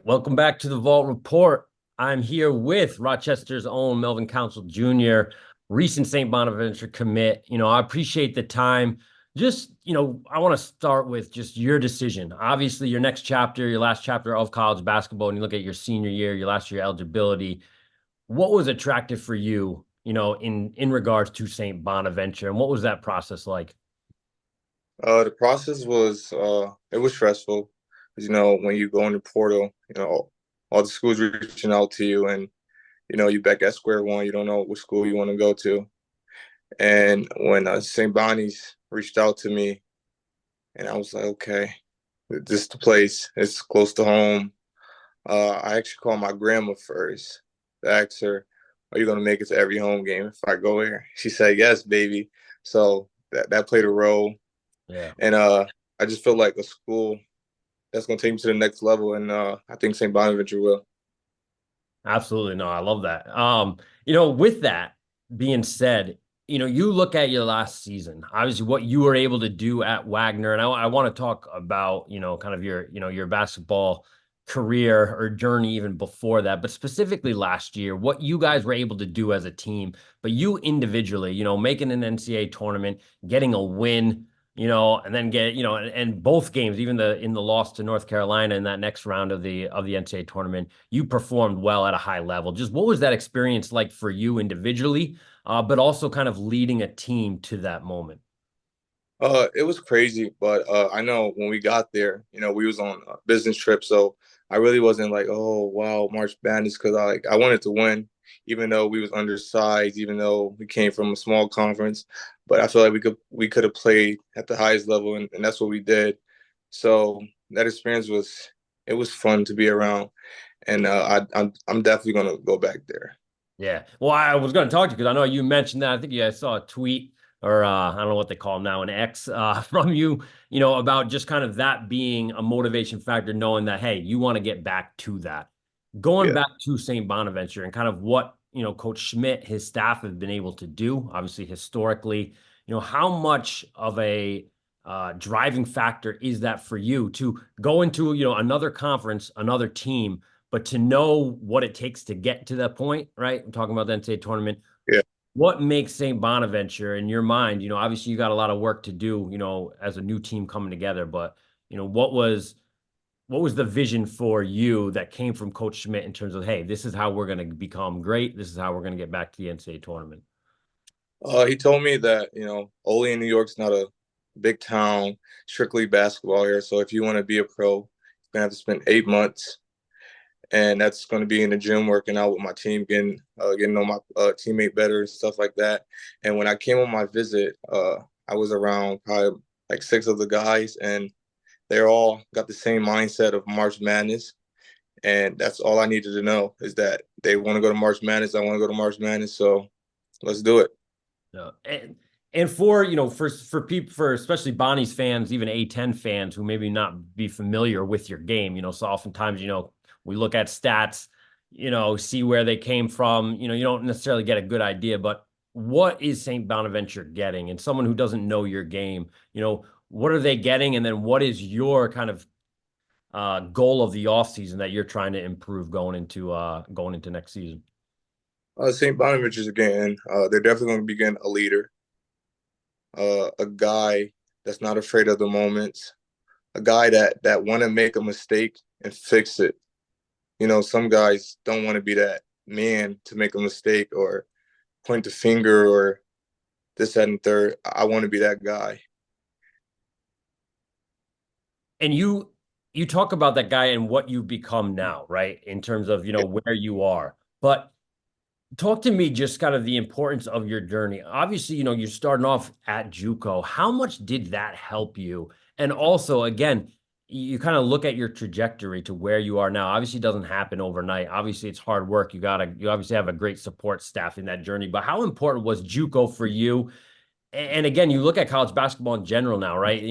Welcome back to the Vault Report. I'm here with Rochester's own Melvin Council Jr., recent St. Bonaventure commit. I appreciate the time. I want to start with just your decision. Obviously, your next chapter, your last chapter of college basketball, and you look at your senior year, your last year eligibility. What was attractive for you, in regards to St. Bonaventure, and what was that process like? The process was it was stressful because when you go in the portal, all the schools reaching out to you, and you back at square one. You don't know which school you want to go to. And when St. Bonnie's reached out to me, and I was like, okay, this is the place. It's close to home. I actually called my grandma first to ask her, "Are you gonna make it to every home game if I go here?" She said, "Yes, baby." So that played a role. Yeah. And I just feel like a school that's going to take me to the next level. And I think St. Bonaventure will. Absolutely. No, I love that. With that being said, you look at your last season, obviously what you were able to do at Wagner, and I want to talk about, kind of your basketball career or journey even before that, but specifically last year, what you guys were able to do as a team, but you individually, making an NCAA tournament, getting a win, and then and both games, even in the loss to North Carolina in that next round of the NCAA tournament, you performed well at a high level. Just what was that experience like for you individually, but also kind of leading a team to that moment? It was crazy, but I know when we got there, we was on a business trip, so I really wasn't like, oh wow, March Madness, because I wanted to win, even though we was undersized, even though we came from a small conference. But I feel like we could have played at the highest level, and that's what we did. So that experience was fun to be around, and I'm definitely gonna go back there. Yeah. Well, I was going to talk to you because I know you mentioned that. I think you saw a tweet or I don't know what they call them now, an X from you, about just kind of that being a motivation factor, knowing that, hey, you want to get back to that. Going Yeah. back to St. Bonaventure and kind of what, Coach Schmidt, his staff have been able to do, obviously historically, how much of a driving factor is that for you to go into, another conference, another team, but to know what it takes to get to that point, right? I'm talking about the NCAA tournament. Yeah. What makes St. Bonaventure in your mind? Obviously you got a lot of work to do, as a new team coming together, but what was the vision for you that came from Coach Schmidt in terms of, hey, this is how we're going to become great. This is how we're going to get back to the NCAA tournament. He told me that, Ole in New York's not a big town, strictly basketball here. So if you want to be a pro, you're gonna have to spend 8 months, and that's going to be in the gym working out with my team, getting to know my teammate better and stuff like that. And when I came on my visit, I was around probably like six of the guys, and they're all got the same mindset of March Madness. And that's all I needed to know is that they want to go to March Madness. I want to go to March Madness. So let's do it. No. And for for people, for especially Bonnie's fans, even A10 fans who maybe not be familiar with your game, so oftentimes, we look at stats, see where they came from, you don't necessarily get a good idea, but what is St. Bonaventure getting? And someone who doesn't know your game, what are they getting? And then what is your kind of goal of the offseason that you're trying to improve going into next season? St. Bonaventure's again, they're definitely going to be getting a leader, a guy that's not afraid of the moments, a guy that want to make a mistake and fix it. Some guys don't want to be that man to make a mistake or point the finger or this, that, and third. I want to be that guy. And you talk about that guy and what you've become now, right? In terms of, where you are. But talk to me just kind of the importance of your journey. Obviously, you're starting off at JUCO. How much did that help you? And also, again, you kind of look at your trajectory to where you are now. Obviously, it doesn't happen overnight. Obviously, it's hard work. You obviously have a great support staff in that journey. But how important was JUCO for you? And again, you look at college basketball in general now, right?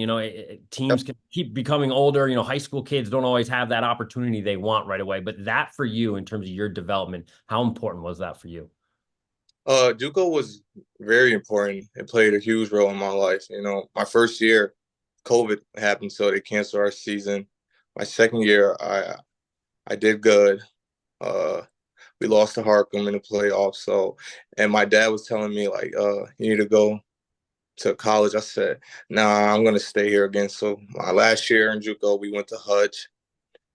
Teams can keep becoming older. High school kids don't always have that opportunity they want right away. But that for you, in terms of your development, how important was that for you? JUCO was very important. It played a huge role in my life. My first year, COVID happened, so they canceled our season. My second year, I did good. Uh, we lost to Harkham in the playoffs. So, and my dad was telling me like, you need to go to college. I said, nah, I'm gonna stay here again. So my last year in JUCO, we went to Hutch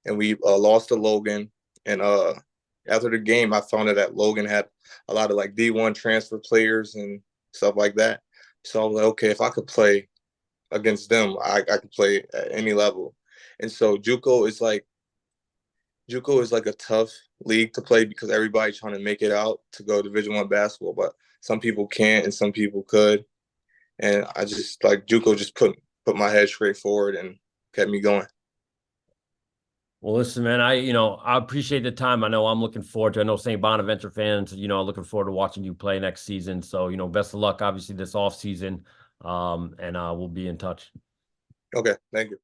and we lost to Logan. And after the game, I found out that Logan had a lot of like D1 transfer players and stuff like that. So I was like, okay, if I could play against them, I could play at any level. And so JUCO is like a tough league to play because everybody's trying to make it out to go Division 1 basketball, but some people can't and some people could. And I just like JUCO just put my head straight forward and kept me going. Well, listen, man, I appreciate the time. I know I'm looking forward to, I know St. Bonaventure fans, are looking forward to watching you play next season. So, best of luck, obviously, this off season. And we'll be in touch. Okay, thank you.